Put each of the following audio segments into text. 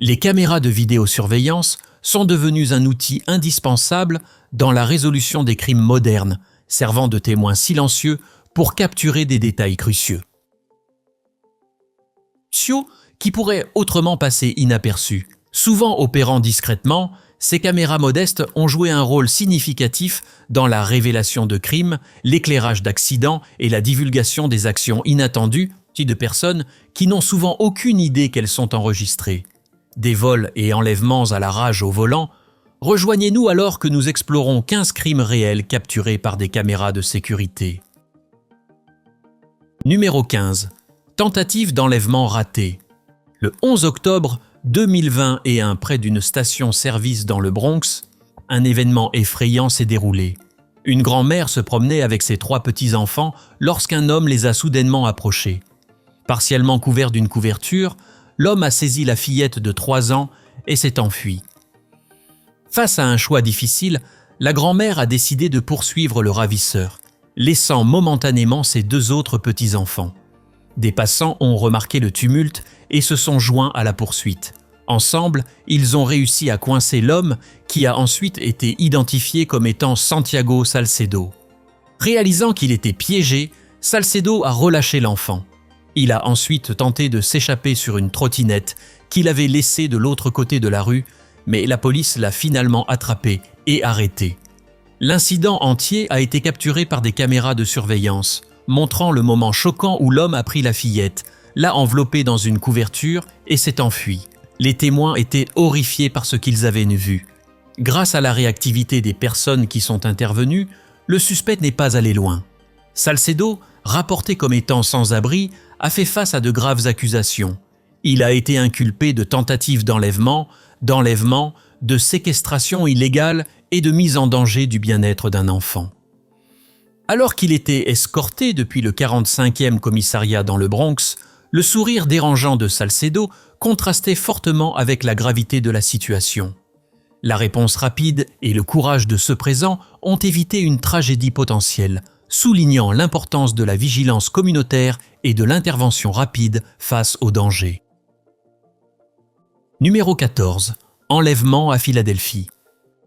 Les caméras de vidéosurveillance sont devenues un outil indispensable dans la résolution des crimes modernes, servant de témoins silencieux pour capturer des détails cruciaux. Qui pourraient autrement passer inaperçus. Souvent opérant discrètement, ces caméras modestes ont joué un rôle significatif dans la révélation de crimes, l'éclairage d'accidents et la divulgation des actions inattendues de personnes qui n'ont souvent aucune idée qu'elles sont enregistrées. Des vols et enlèvements à la rage au volant, rejoignez-nous alors que nous explorons 15 crimes réels capturés par des caméras de sécurité. Numéro 15. Tentative d'enlèvement ratée. Le 11 octobre 2021, près d'une station-service dans le Bronx, un événement effrayant s'est déroulé. Une grand-mère se promenait avec ses 3 petits-enfants lorsqu'un homme les a soudainement approchés. Partiellement couvert d'une couverture, l'homme a saisi la fillette de 3 ans et s'est enfui. Face à un choix difficile, la grand-mère a décidé de poursuivre le ravisseur, laissant momentanément ses 2 autres petits-enfants. Des passants ont remarqué le tumulte et se sont joints à la poursuite. Ensemble, ils ont réussi à coincer l'homme qui a ensuite été identifié comme étant Santiago Salcedo. Réalisant qu'il était piégé, Salcedo a relâché l'enfant. Il a ensuite tenté de s'échapper sur une trottinette qu'il avait laissée de l'autre côté de la rue, mais la police l'a finalement attrapé et arrêté. L'incident entier a été capturé par des caméras de surveillance, montrant le moment choquant où l'homme a pris la fillette, l'a enveloppée dans une couverture et s'est enfui. Les témoins étaient horrifiés par ce qu'ils avaient vu. Grâce à la réactivité des personnes qui sont intervenues, le suspect n'est pas allé loin. Salcedo, rapporté comme étant sans-abri, a fait face à de graves accusations. Il a été inculpé de tentative d'enlèvement, de séquestration illégale et de mise en danger du bien-être d'un enfant. Alors qu'il était escorté depuis le 45e commissariat dans le Bronx, le sourire dérangeant de Salcedo contrastait fortement avec la gravité de la situation. La réponse rapide et le courage de ceux présents ont évité une tragédie potentielle, soulignant l'importance de la vigilance communautaire et de l'intervention rapide face au danger. Numéro 14. Enlèvement à Philadelphie.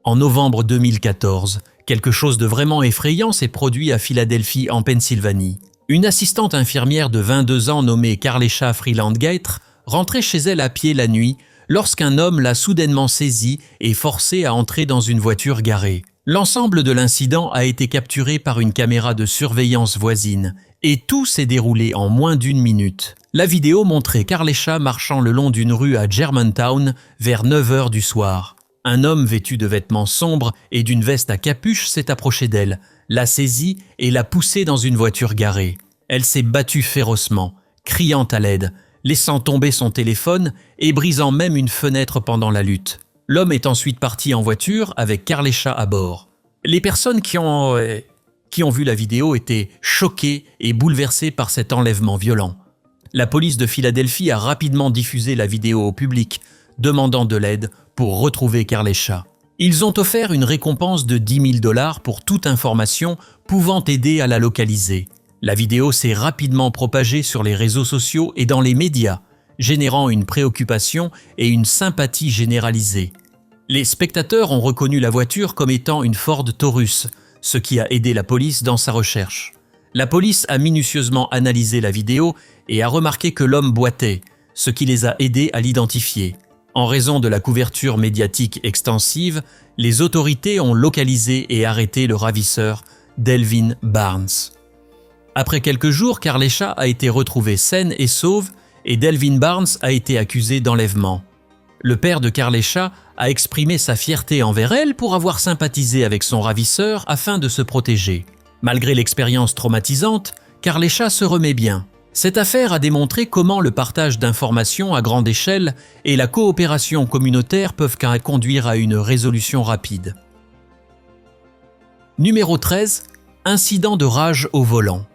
En novembre 2014, quelque chose de vraiment effrayant s'est produit à Philadelphie en Pennsylvanie. Une assistante infirmière de 22 ans nommée Karlesha Freeland-Gates rentrait chez elle à pied la nuit lorsqu'un homme l'a soudainement saisie et forcée à entrer dans une voiture garée. L'ensemble de l'incident a été capturé par une caméra de surveillance voisine et tout s'est déroulé en moins d'1 minute. La vidéo montrait Karlesha marchant le long d'une rue à Germantown vers 9h du soir. Un homme vêtu de vêtements sombres et d'une veste à capuche s'est approché d'elle, l'a saisie et l'a poussée dans une voiture garée. Elle s'est battue férocement, criant à l'aide, laissant tomber son téléphone et brisant même une fenêtre pendant la lutte. L'homme est ensuite parti en voiture avec Karlesha à bord. Les personnes qui ont vu la vidéo étaient choquées et bouleversées par cet enlèvement violent. La police de Philadelphie a rapidement diffusé la vidéo au public, demandant de l'aide pour retrouver Karlesha. Ils ont offert une récompense de $10 000 pour toute information pouvant aider à la localiser. La vidéo s'est rapidement propagée sur les réseaux sociaux et dans les médias, générant une préoccupation et une sympathie généralisée. Les spectateurs ont reconnu la voiture comme étant une Ford Taurus, ce qui a aidé la police dans sa recherche. La police a minutieusement analysé la vidéo et a remarqué que l'homme boitait, ce qui les a aidés à l'identifier. En raison de la couverture médiatique extensive, les autorités ont localisé et arrêté le ravisseur Delvin Barnes. Après quelques jours, Karlesha a été retrouvée saine et sauve et Delvin Barnes a été accusé d'enlèvement. Le père de Karlesha a exprimé sa fierté envers elle pour avoir sympathisé avec son ravisseur afin de se protéger. Malgré l'expérience traumatisante, Karlesha se remet bien. Cette affaire a démontré comment le partage d'informations à grande échelle et la coopération communautaire peuvent conduire à une résolution rapide. Numéro 13. Incident de rage au volant.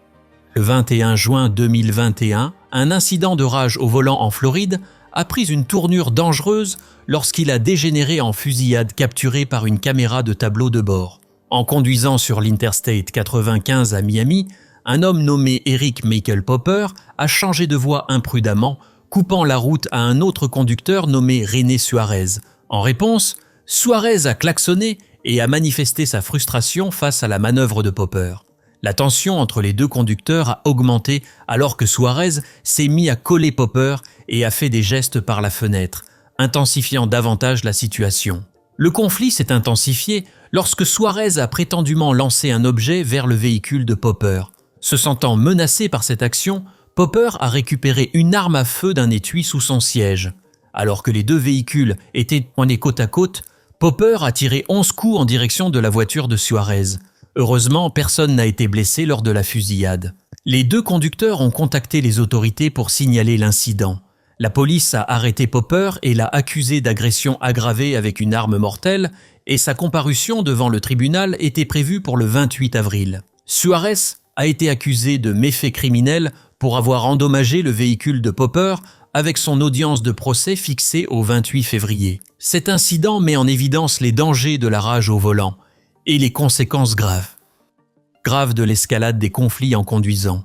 Le 21 juin 2021, un incident de rage au volant en Floride a pris une tournure dangereuse lorsqu'il a dégénéré en fusillade capturée par une caméra de tableau de bord. En conduisant sur l'Interstate 95 à Miami, un homme nommé Eric Michael Popper a changé de voie imprudemment, coupant la route à un autre conducteur nommé René Suarez. En réponse, Suarez a klaxonné et a manifesté sa frustration face à la manœuvre de Popper. La tension entre les deux conducteurs a augmenté alors que Suarez s'est mis à coller Popper et a fait des gestes par la fenêtre, intensifiant davantage la situation. Le conflit s'est intensifié lorsque Suarez a prétendument lancé un objet vers le véhicule de Popper. Se sentant menacé par cette action, Popper a récupéré une arme à feu d'un étui sous son siège. Alors que les deux véhicules étaient pointés côte à côte, Popper a tiré 11 coups en direction de la voiture de Suarez. Heureusement, personne n'a été blessé lors de la fusillade. Les deux conducteurs ont contacté les autorités pour signaler l'incident. La police a arrêté Popper et l'a accusé d'agression aggravée avec une arme mortelle et sa comparution devant le tribunal était prévue pour le 28 avril. Suarez a été accusé de méfaits criminels pour avoir endommagé le véhicule de Popper avec son audience de procès fixée au 28 février. Cet incident met en évidence les dangers de la rage au volant et les conséquences graves de l'escalade des conflits en conduisant.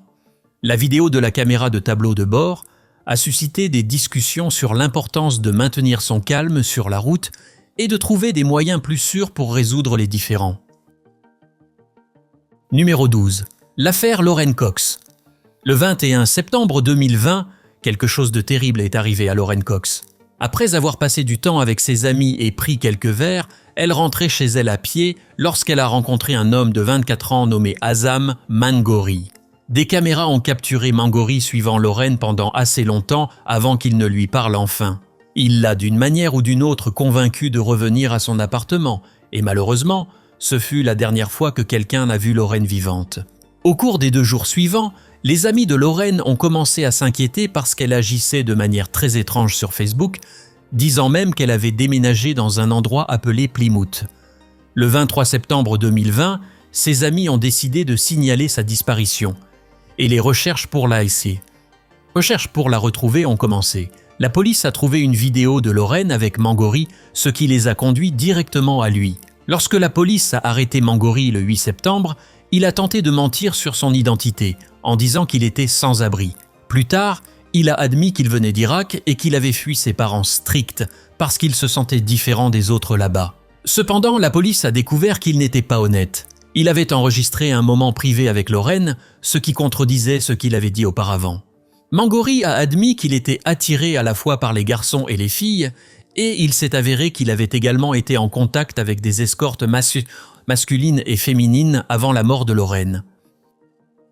La vidéo de la caméra de tableau de bord a suscité des discussions sur l'importance de maintenir son calme sur la route et de trouver des moyens plus sûrs pour résoudre les différends. Numéro 12. L'affaire Lauren Cox. Le 21 septembre 2020, quelque chose de terrible est arrivé à Lauren Cox. Après avoir passé du temps avec ses amis et pris quelques verres, elle rentrait chez elle à pied lorsqu'elle a rencontré un homme de 24 ans nommé Azam Mangori. Des caméras ont capturé Mangori suivant Lauren pendant assez longtemps avant qu'il ne lui parle enfin. Il l'a d'une manière ou d'une autre convaincu de revenir à son appartement et malheureusement, ce fut la dernière fois que quelqu'un n'a vu Lauren vivante. Au cours des 2 jours suivants, les amis de Lauren ont commencé à s'inquiéter parce qu'elle agissait de manière très étrange sur Facebook, disant même qu'elle avait déménagé dans un endroit appelé Plymouth. Le 23 septembre 2020, ses amis ont décidé de signaler sa disparition et les recherches pour la retrouver ont commencé. La police a trouvé une vidéo de Lauren avec Mangori, ce qui les a conduits directement à lui. Lorsque la police a arrêté Mangori le 8 septembre, il a tenté de mentir sur son identité en disant qu'il était sans abri. Plus tard, il a admis qu'il venait d'Irak et qu'il avait fui ses parents stricts parce qu'il se sentait différent des autres là-bas. Cependant, la police a découvert qu'il n'était pas honnête. Il avait enregistré un moment privé avec Lauren, ce qui contredisait ce qu'il avait dit auparavant. Mangori a admis qu'il était attiré à la fois par les garçons et les filles, et il s'est avéré qu'il avait également été en contact avec des escortes masculines et féminines avant la mort de Lauren.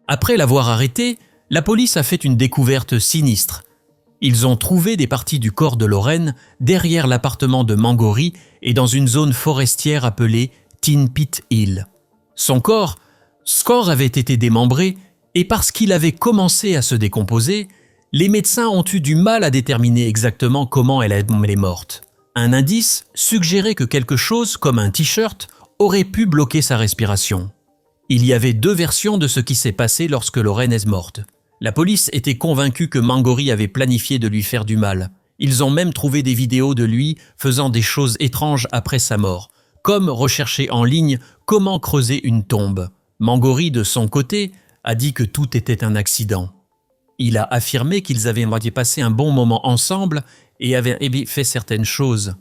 Après l'avoir arrêté, la police a fait une découverte sinistre. Ils ont trouvé des parties du corps de Lauren derrière l'appartement de Mangori et dans une zone forestière appelée Tin Pit Hill. Son corps avait été démembré et parce qu'il avait commencé à se décomposer, les médecins ont eu du mal à déterminer exactement comment elle est morte. Un indice suggérait que quelque chose, comme un t-shirt, aurait pu bloquer sa respiration. Il y avait 2 versions de ce qui s'est passé lorsque Lauren est morte. La police était convaincue que Mangori avait planifié de lui faire du mal. Ils ont même trouvé des vidéos de lui faisant des choses étranges après sa mort, comme rechercher en ligne comment creuser une tombe. Mangori, de son côté, a dit que tout était un accident. Il a affirmé qu'ils avaient passé un bon moment ensemble et avaient fait certaines choses.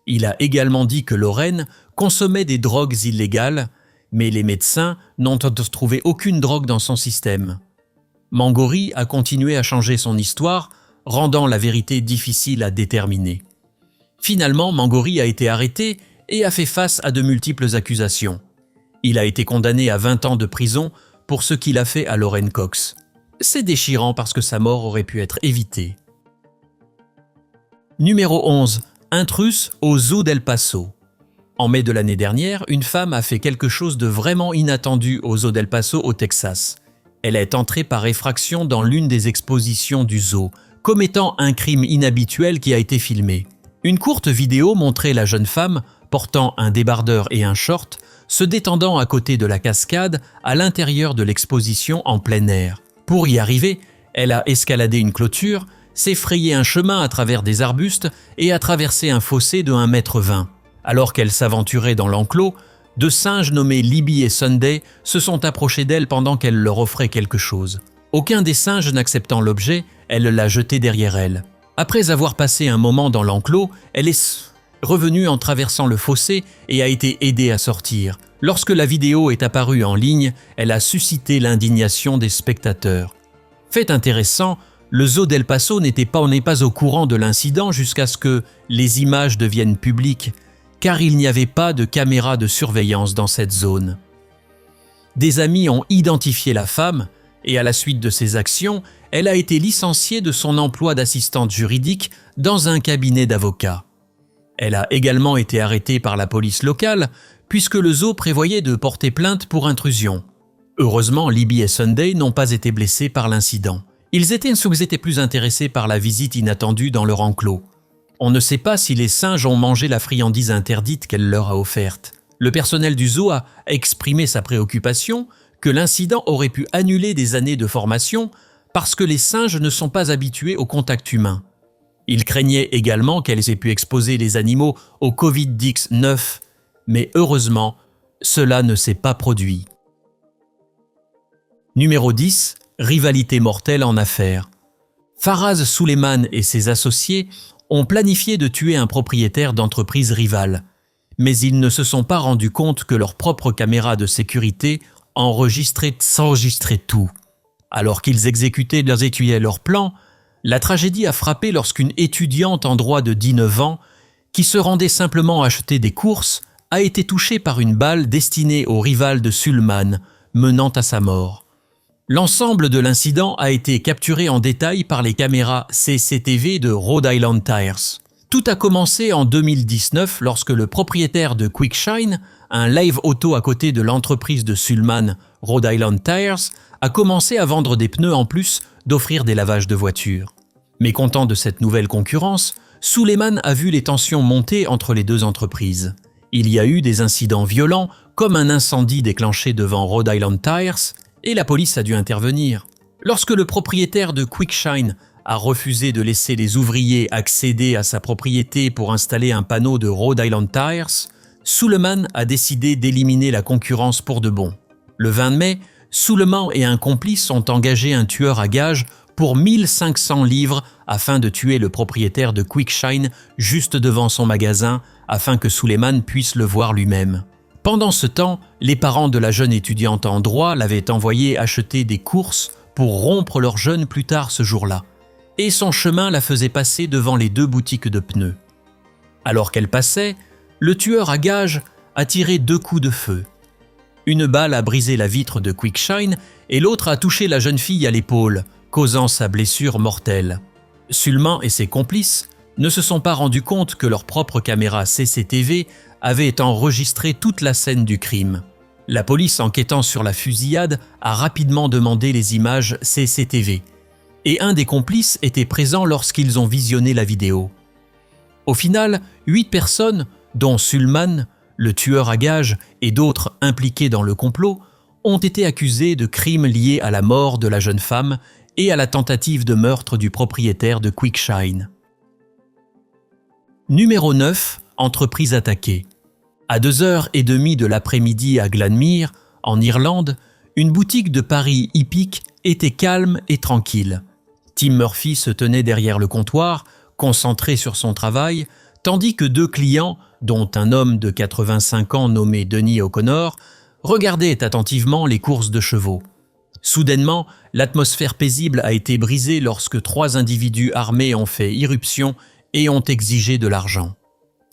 Il a également dit que Lauren consommait des drogues illégales, mais les médecins n'ont trouvé aucune drogue dans son système. Mangori a continué à changer son histoire, rendant la vérité difficile à déterminer. Finalement, Mangori a été arrêté et a fait face à de multiples accusations. Il a été condamné à 20 ans de prison pour ce qu'il a fait à Lauren Cox. C'est déchirant parce que sa mort aurait pu être évitée. Numéro 11. Intrus au zoo d'El Paso. En mai de l'année dernière, une femme a fait quelque chose de vraiment inattendu au zoo d'El Paso au Texas. Elle est entrée par effraction dans l'une des expositions du zoo, commettant un crime inhabituel qui a été filmé. Une courte vidéo montrait la jeune femme, portant un débardeur et un short, se détendant à côté de la cascade à l'intérieur de l'exposition en plein air. Pour y arriver, elle a escaladé une clôture, s'est frayé un chemin à travers des arbustes et a traversé un fossé de 1,20 m. Alors qu'elle s'aventurait dans l'enclos, 2 singes nommés Libby et Sunday se sont approchés d'elle pendant qu'elle leur offrait quelque chose. Aucun des singes n'acceptant l'objet, elle l'a jeté derrière elle. Après avoir passé un moment dans l'enclos, elle est revenue en traversant le fossé et a été aidée à sortir. Lorsque la vidéo est apparue en ligne, elle a suscité l'indignation des spectateurs. Fait intéressant, le zoo d'El Paso n'est pas au courant de l'incident jusqu'à ce que les images deviennent publiques, car il n'y avait pas de caméra de surveillance dans cette zone. Des amis ont identifié la femme et à la suite de ses actions, elle a été licenciée de son emploi d'assistante juridique dans un cabinet d'avocats. Elle a également été arrêtée par la police locale puisque le zoo prévoyait de porter plainte pour intrusion. Heureusement, Libby et Sunday n'ont pas été blessés par l'incident. Ils étaient plus intéressés par la visite inattendue dans leur enclos. On ne sait pas si les singes ont mangé la friandise interdite qu'elle leur a offerte. Le personnel du zoo a exprimé sa préoccupation que l'incident aurait pu annuler des années de formation parce que les singes ne sont pas habitués au contact humain. Ils craignaient également qu'elles aient pu exposer les animaux au Covid-19, mais heureusement, cela ne s'est pas produit. Numéro 10. Rivalité mortelle en affaires. Faraz Suleiman et ses associés ont planifié de tuer un propriétaire d'entreprise rivale, mais ils ne se sont pas rendus compte que leur propre caméra de sécurité enregistrait tout. Alors qu'ils exécutaient leur plan, la tragédie a frappé lorsqu'une étudiante en droit de 19 ans, qui se rendait simplement acheter des courses, a été touchée par une balle destinée au rival de Suleiman, menant à sa mort. L'ensemble de l'incident a été capturé en détail par les caméras CCTV de Rhode Island Tires. Tout a commencé en 2019 lorsque le propriétaire de Quickshine, un live auto à côté de l'entreprise de Suleiman, Rhode Island Tires, a commencé à vendre des pneus en plus d'offrir des lavages de voitures. Mécontent de cette nouvelle concurrence, Suleiman a vu les tensions monter entre les deux entreprises. Il y a eu des incidents violents, comme un incendie déclenché devant Rhode Island Tires, et la police a dû intervenir. Lorsque le propriétaire de Quickshine a refusé de laisser les ouvriers accéder à sa propriété pour installer un panneau de Rhode Island Tires, Suleiman a décidé d'éliminer la concurrence pour de bon. Le 20 mai, Suleiman et un complice ont engagé un tueur à gages pour 1500 livres afin de tuer le propriétaire de Quickshine juste devant son magasin afin que Suleiman puisse le voir lui-même. Pendant ce temps, les parents de la jeune étudiante en droit l'avaient envoyée acheter des courses pour rompre leur jeûne plus tard ce jour-là, et son chemin la faisait passer devant les deux boutiques de pneus. Alors qu'elle passait, le tueur à gages a tiré 2 coups de feu. Une balle a brisé la vitre de Quickshine et l'autre a touché la jeune fille à l'épaule, causant sa blessure mortelle. Suleiman et ses complices ne se sont pas rendus compte que leur propre caméra CCTV avait enregistré toute la scène du crime. La police enquêtant sur la fusillade a rapidement demandé les images CCTV et un des complices était présent lorsqu'ils ont visionné la vidéo. Au final, 8 personnes, dont Suleiman, le tueur à gages et d'autres impliqués dans le complot, ont été accusés de crimes liés à la mort de la jeune femme et à la tentative de meurtre du propriétaire de Quickshine. Numéro 9. Entreprise attaquée. À 2h30 de l'après-midi à Glanmire, en Irlande, une boutique de paris hippique était calme et tranquille. Tim Murphy se tenait derrière le comptoir, concentré sur son travail, tandis que 2 clients, dont un homme de 85 ans nommé Denis O'Connor, regardaient attentivement les courses de chevaux. Soudainement, l'atmosphère paisible a été brisée lorsque 3 individus armés ont fait irruption et ont exigé de l'argent.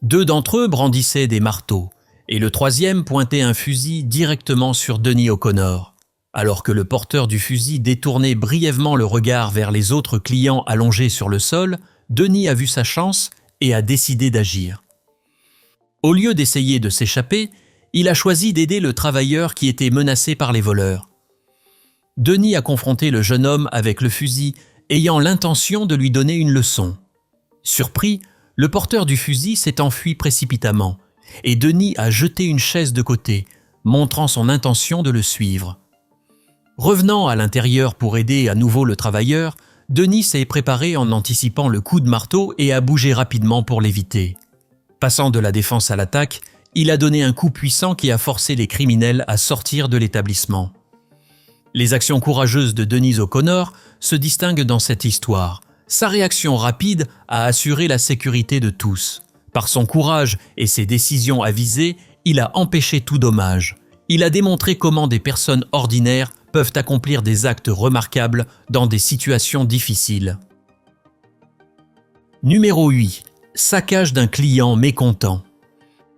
2 d'entre eux brandissaient des marteaux, et le 3e pointait un fusil directement sur Denis O'Connor. Alors que le porteur du fusil détournait brièvement le regard vers les autres clients allongés sur le sol, Denis a vu sa chance et a décidé d'agir. Au lieu d'essayer de s'échapper, il a choisi d'aider le travailleur qui était menacé par les voleurs. Denis a confronté le jeune homme avec le fusil, ayant l'intention de lui donner une leçon. Surpris, le porteur du fusil s'est enfui précipitamment, et Denis a jeté une chaise de côté, montrant son intention de le suivre. Revenant à l'intérieur pour aider à nouveau le travailleur, Denis s'est préparé en anticipant le coup de marteau et a bougé rapidement pour l'éviter. Passant de la défense à l'attaque, il a donné un coup puissant qui a forcé les criminels à sortir de l'établissement. Les actions courageuses de Dennis O'Connor se distinguent dans cette histoire. Sa réaction rapide a assuré la sécurité de tous. Par son courage et ses décisions avisées, il a empêché tout dommage. Il a démontré comment des personnes ordinaires peuvent accomplir des actes remarquables dans des situations difficiles. Numéro 8. Saccage d'un client mécontent.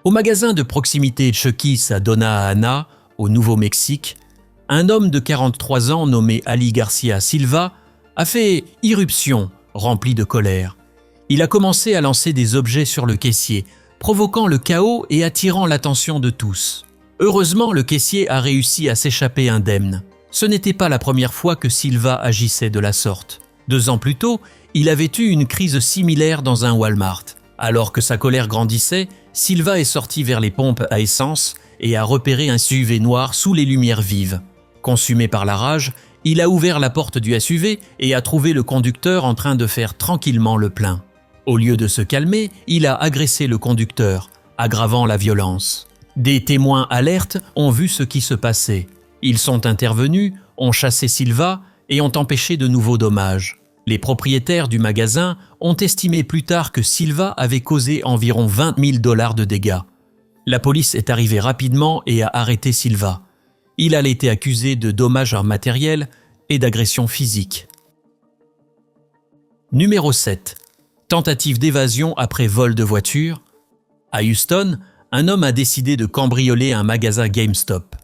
Au magasin de proximité Chucky's à Donna Ana, au Nouveau-Mexique, un homme de 43 ans nommé Ali Garcia Silva a fait irruption, rempli de colère. Il a commencé à lancer des objets sur le caissier, provoquant le chaos et attirant l'attention de tous. Heureusement, le caissier a réussi à s'échapper indemne. Ce n'était pas la première fois que Silva agissait de la sorte. 2 ans plus tôt, il avait eu une crise similaire dans un Walmart. Alors que sa colère grandissait, Silva est sorti vers les pompes à essence et a repéré un SUV noir sous les lumières vives. Consumé par la rage, il a ouvert la porte du SUV et a trouvé le conducteur en train de faire tranquillement le plein. Au lieu de se calmer, il a agressé le conducteur, aggravant la violence. Des témoins alertes ont vu ce qui se passait. Ils sont intervenus, ont chassé Silva et ont empêché de nouveaux dommages. Les propriétaires du magasin ont estimé plus tard que Silva avait causé environ $20 000 de dégâts. La police est arrivée rapidement et a arrêté Silva. Il a été accusé de dommages matériels et d'agression physique. Numéro 7. Tentative d'évasion après vol de voiture. À Houston, un homme a décidé de cambrioler un magasin GameStop.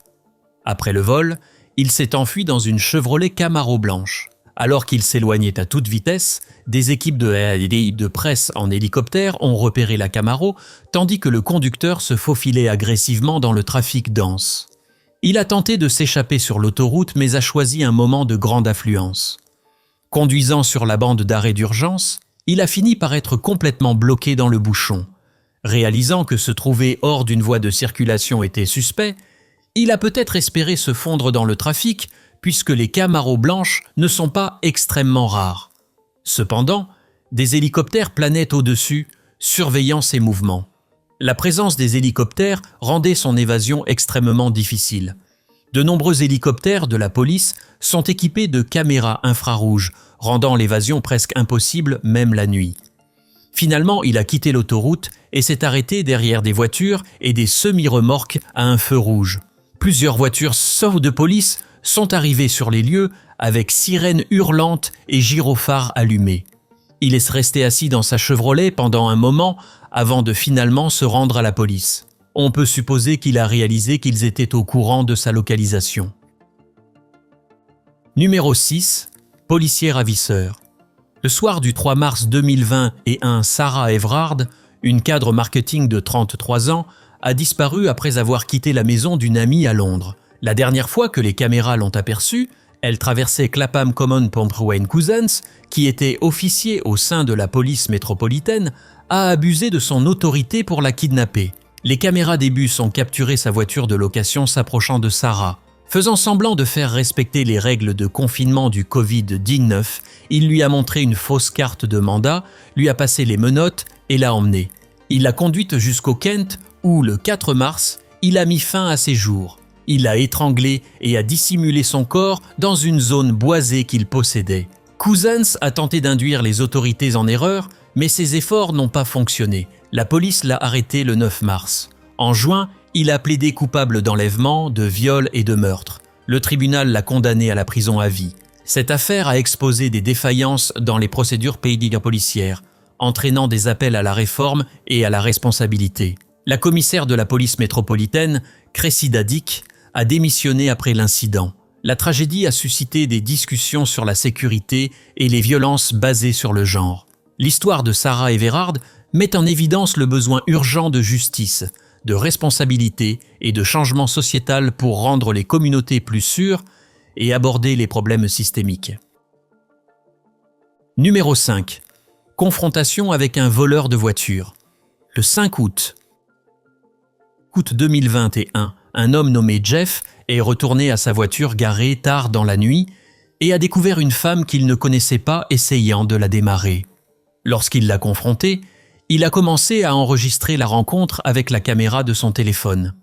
Après le vol, il s'est enfui dans une Chevrolet Camaro blanche. Alors qu'il s'éloignait à toute vitesse, des équipes de presse en hélicoptère ont repéré la Camaro, tandis que le conducteur se faufilait agressivement dans le trafic dense. Il a tenté de s'échapper sur l'autoroute mais a choisi un moment de grande affluence. Conduisant sur la bande d'arrêt d'urgence, il a fini par être complètement bloqué dans le bouchon. Réalisant que se trouver hors d'une voie de circulation était suspect, il a peut-être espéré se fondre dans le trafic puisque les Camaro blanches ne sont pas extrêmement rares. Cependant, des hélicoptères planaient au-dessus, surveillant ses mouvements. La présence des hélicoptères rendait son évasion extrêmement difficile. De nombreux hélicoptères de la police sont équipés de caméras infrarouges, rendant l'évasion presque impossible même la nuit. Finalement, il a quitté l'autoroute et s'est arrêté derrière des voitures et des semi-remorques à un feu rouge. Plusieurs voitures de police sont arrivées sur les lieux avec sirènes hurlantes et gyrophares allumés. Il est resté assis dans sa Chevrolet pendant un moment avant de finalement se rendre à la police. On peut supposer qu'il a réalisé qu'ils étaient au courant de sa localisation. Numéro 6. Policier ravisseur. Le soir du 3 mars 2021, Sarah Everard, une cadre marketing de 33 ans, a disparu après avoir quitté la maison d'une amie à Londres. La dernière fois que les caméras l'ont aperçue, elle traversait Clapham Common pour Wayne Couzens, qui était officier au sein de la police métropolitaine, a abusé de son autorité pour la kidnapper. Les caméras des bus ont capturé sa voiture de location s'approchant de Sarah. Faisant semblant de faire respecter les règles de confinement du Covid-19, il lui a montré une fausse carte de mandat, lui a passé les menottes et l'a emmenée. Il l'a conduite jusqu'au Kent où, le 4 mars, il a mis fin à ses jours. Il l'a étranglé et a dissimulé son corps dans une zone boisée qu'il possédait. Couzens a tenté d'induire les autorités en erreur, mais ses efforts n'ont pas fonctionné. La police l'a arrêté le 9 mars. En juin, il a plaidé coupable d'enlèvement, de viol et de meurtre. Le tribunal l'a condamné à la prison à vie. Cette affaire a exposé des défaillances dans les procédures policières, entraînant des appels à la réforme et à la responsabilité. La commissaire de la police métropolitaine, Cressida Dick, a démissionné après l'incident. La tragédie a suscité des discussions sur la sécurité et les violences basées sur le genre. L'histoire de Sarah Everard met en évidence le besoin urgent de justice, de responsabilité et de changement sociétal pour rendre les communautés plus sûres et aborder les problèmes systémiques. Numéro 5. Confrontation avec un voleur de voiture. Le 5 août 2021, un homme nommé Jeff est retourné à sa voiture garée tard dans la nuit et a découvert une femme qu'il ne connaissait pas essayant de la démarrer. Lorsqu'il l'a confrontée, il a commencé à enregistrer la rencontre avec la caméra de son téléphone.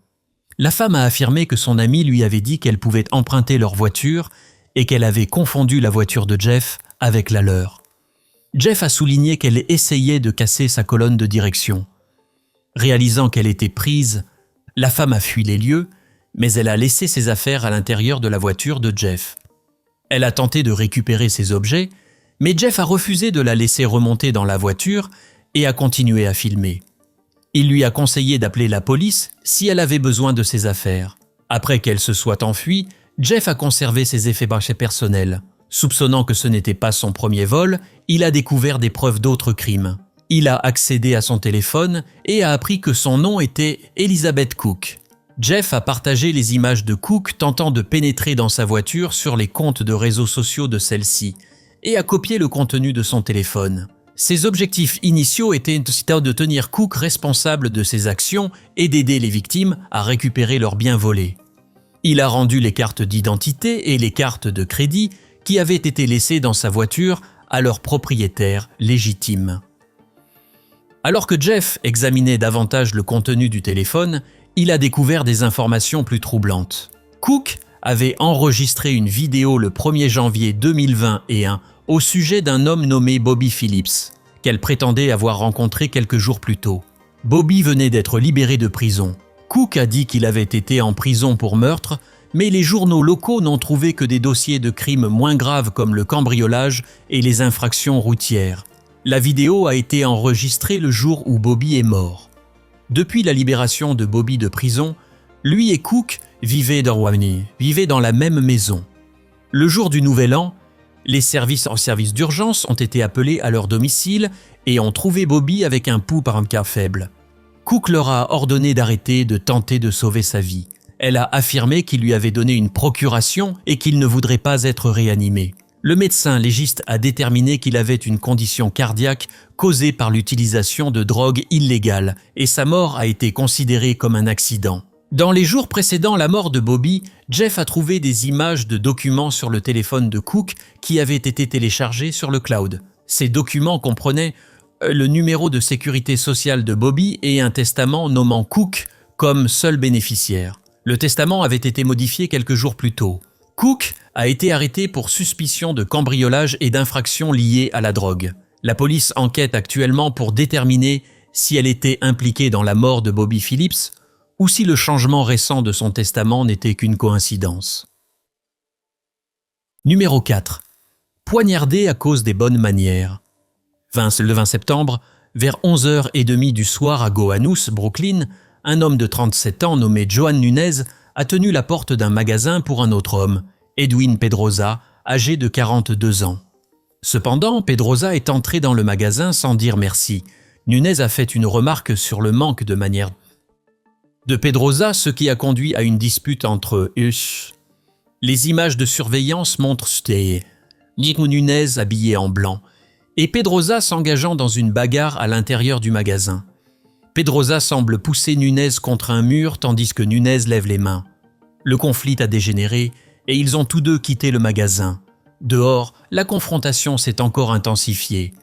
La femme a affirmé que son amie lui avait dit qu'elle pouvait emprunter leur voiture et qu'elle avait confondu la voiture de Jeff avec la leur. Jeff a souligné qu'elle essayait de casser sa colonne de direction. Réalisant qu'elle était prise, la femme a fui les lieux, mais elle a laissé ses affaires à l'intérieur de la voiture de Jeff. Elle a tenté de récupérer ses objets, mais Jeff a refusé de la laisser remonter dans la voiture et a continué à filmer. Il lui a conseillé d'appeler la police si elle avait besoin de ses affaires. Après qu'elle se soit enfuie, Jeff a conservé ses effets personnels. Soupçonnant que ce n'était pas son premier vol, il a découvert des preuves d'autres crimes. Il a accédé à son téléphone et a appris que son nom était Elizabeth Cook. Jeff a partagé les images de Cook tentant de pénétrer dans sa voiture sur les comptes de réseaux sociaux de celle-ci et a copié le contenu de son téléphone. Ses objectifs initiaux étaient de tenir Cook responsable de ses actions et d'aider les victimes à récupérer leurs biens volés. Il a rendu les cartes d'identité et les cartes de crédit qui avaient été laissées dans sa voiture à leur propriétaire légitime. Alors que Jeff examinait davantage le contenu du téléphone, il a découvert des informations plus troublantes. Cook avait enregistré une vidéo le 1er janvier 2021 au sujet d'un homme nommé Bobby Phillips, qu'elle prétendait avoir rencontré quelques jours plus tôt. Bobby venait d'être libéré de prison. Cook a dit qu'il avait été en prison pour meurtre, mais les journaux locaux n'ont trouvé que des dossiers de crimes moins graves comme le cambriolage et les infractions routières. La vidéo a été enregistrée le jour où Bobby est mort. Depuis la libération de Bobby de prison, lui et Cook vivaient dans la même maison. Le jour du Nouvel An, les services d'urgence ont été appelés à leur domicile et ont trouvé Bobby avec un pouls par un cas faible. Cook leur a ordonné d'arrêter de tenter de sauver sa vie. Elle a affirmé qu'il lui avait donné une procuration et qu'il ne voudrait pas être réanimé. Le médecin légiste a déterminé qu'il avait une condition cardiaque causée par l'utilisation de drogues illégales et sa mort a été considérée comme un accident. Dans les jours précédant la mort de Bobby, Jeff a trouvé des images de documents sur le téléphone de Cook qui avaient été téléchargés sur le cloud. Ces documents comprenaient le numéro de sécurité sociale de Bobby et un testament nommant Cook comme seul bénéficiaire. Le testament avait été modifié quelques jours plus tôt. Cook a été arrêté pour suspicion de cambriolage et d'infractions liées à la drogue. La police enquête actuellement pour déterminer si elle était impliquée dans la mort de Bobby Phillips ou si le changement récent de son testament n'était qu'une coïncidence. Numéro 4. Poignardé à cause des bonnes manières. Le 20 septembre, vers 11h30 du soir à Gowanus, Brooklyn, un homme de 37 ans nommé Joan Nunez a tenu la porte d'un magasin pour un autre homme, Edwin Pedrosa, âgé de 42 ans. Cependant, Pedrosa est entré dans le magasin sans dire merci. Nunez a fait une remarque sur le manque de manière de Pedrosa, ce qui a conduit à une dispute entre eux. Les images de surveillance montrent Nunez habillé en blanc et Pedrosa s'engageant dans une bagarre à l'intérieur du magasin. Pedrosa semble pousser Nunez contre un mur tandis que Nunez lève les mains. Le conflit a dégénéré et ils ont tous deux quitté le magasin. Dehors, la confrontation s'est encore intensifiée.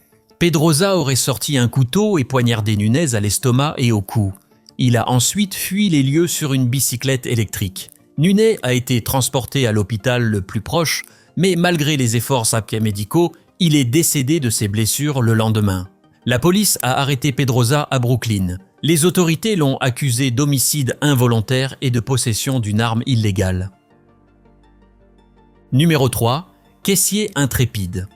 Pedrosa aurait sorti un couteau et poignardé Nunez à l'estomac et au cou. Il a ensuite fui les lieux sur une bicyclette électrique. Nunez a été transporté à l'hôpital le plus proche, mais malgré les efforts médicaux, il est décédé de ses blessures le lendemain. La police a arrêté Pedrosa à Brooklyn. Les autorités l'ont accusé d'homicide involontaire et de possession d'une arme illégale. Numéro 3. Caissier intrépide.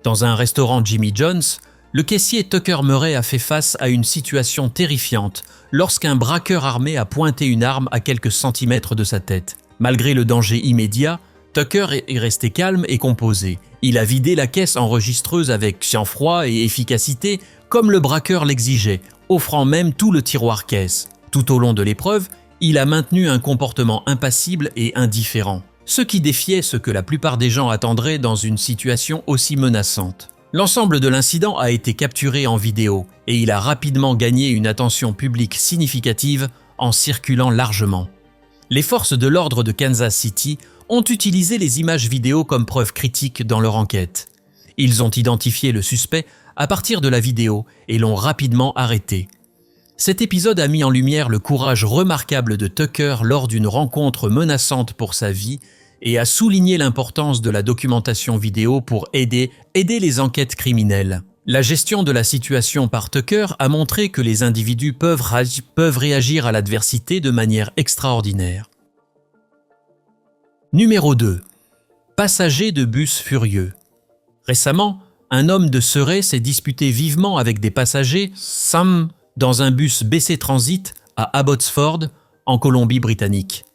Dans un restaurant Jimmy John's, le caissier Tucker Murray a fait face à une situation terrifiante lorsqu'un braqueur armé a pointé une arme à quelques centimètres de sa tête. Malgré le danger immédiat, Tucker est resté calme et composé. Il a vidé la caisse enregistreuse avec sang-froid et efficacité comme le braqueur l'exigeait, offrant même tout le tiroir caisse. Tout au long de l'épreuve, il a maintenu un comportement impassible et indifférent, ce qui défiait ce que la plupart des gens attendraient dans une situation aussi menaçante. L'ensemble de l'incident a été capturé en vidéo et il a rapidement gagné une attention publique significative en circulant largement. Les forces de l'ordre de Kansas City ont utilisé les images vidéo comme preuve critique dans leur enquête. Ils ont identifié le suspect à partir de la vidéo et l'ont rapidement arrêté. Cet épisode a mis en lumière le courage remarquable de Tucker lors d'une rencontre menaçante pour sa vie et a souligné l'importance de la documentation vidéo pour aider les enquêtes criminelles. La gestion de la situation par Tucker a montré que les individus peuvent réagir à l'adversité de manière extraordinaire. Numéro 2. Passager de bus furieux. Récemment, un homme de Surrey s'est disputé vivement avec des passagers dans un bus BC Transit à Abbotsford, en Colombie-Britannique.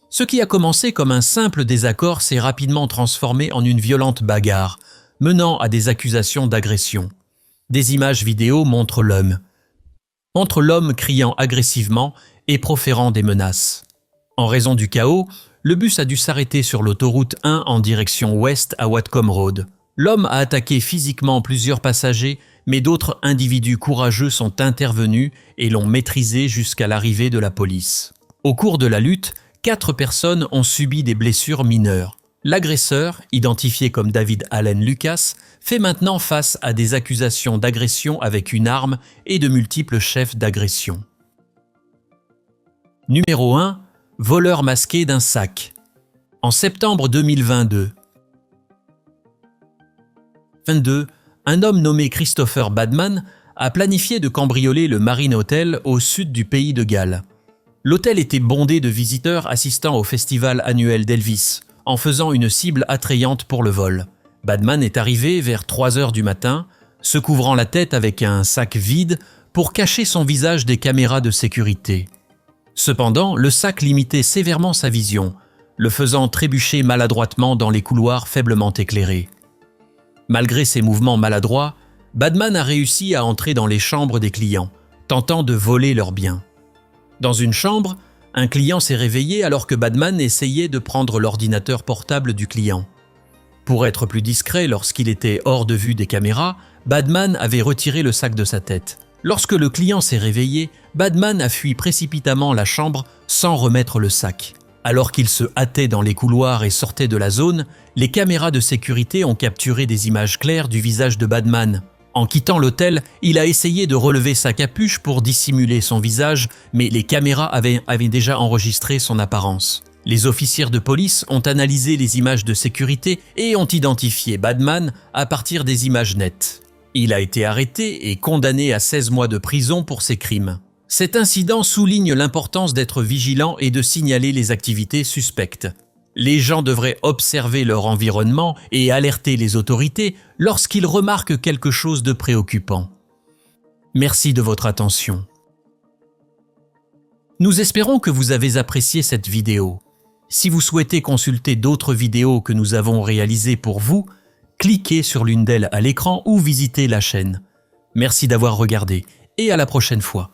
Ce qui a commencé comme un simple désaccord s'est rapidement transformé en une violente bagarre, menant à des accusations d'agression. Des images vidéo montrent l'homme criant agressivement et proférant des menaces. En raison du chaos, le bus a dû s'arrêter sur l'autoroute 1 en direction ouest à Watcombe Road. L'homme a attaqué physiquement plusieurs passagers, mais d'autres individus courageux sont intervenus et l'ont maîtrisé jusqu'à l'arrivée de la police. Au cours de la lutte, 4 personnes ont subi des blessures mineures. L'agresseur, identifié comme David Allen Lucas, fait maintenant face à des accusations d'agression avec une arme et de multiples chefs d'agression. Numéro 1. Voleur masqué d'un sac. En septembre 2022, un homme nommé Christopher Badman a planifié de cambrioler le Marine Hotel au sud du pays de Galles. L'hôtel était bondé de visiteurs assistant au festival annuel d'Elvis, en faisant une cible attrayante pour le vol. Badman est arrivé vers 3 heures du matin, se couvrant la tête avec un sac vide pour cacher son visage des caméras de sécurité. Cependant, le sac limitait sévèrement sa vision, le faisant trébucher maladroitement dans les couloirs faiblement éclairés. Malgré ses mouvements maladroits, Badman a réussi à entrer dans les chambres des clients, tentant de voler leurs biens. Dans une chambre, un client s'est réveillé alors que Badman essayait de prendre l'ordinateur portable du client. Pour être plus discret lorsqu'il était hors de vue des caméras, Badman avait retiré le sac de sa tête. Lorsque le client s'est réveillé, Badman a fui précipitamment la chambre sans remettre le sac. Alors qu'il se hâtait dans les couloirs et sortait de la zone, les caméras de sécurité ont capturé des images claires du visage de Badman. En quittant l'hôtel, il a essayé de relever sa capuche pour dissimuler son visage, mais les caméras avaient déjà enregistré son apparence. Les officiers de police ont analysé les images de sécurité et ont identifié Badman à partir des images nettes. Il a été arrêté et condamné à 16 mois de prison pour ses crimes. Cet incident souligne l'importance d'être vigilant et de signaler les activités suspectes. Les gens devraient observer leur environnement et alerter les autorités lorsqu'ils remarquent quelque chose de préoccupant. Merci de votre attention. Nous espérons que vous avez apprécié cette vidéo. Si vous souhaitez consulter d'autres vidéos que nous avons réalisées pour vous, cliquez sur l'une d'elles à l'écran ou visitez la chaîne. Merci d'avoir regardé et à la prochaine fois.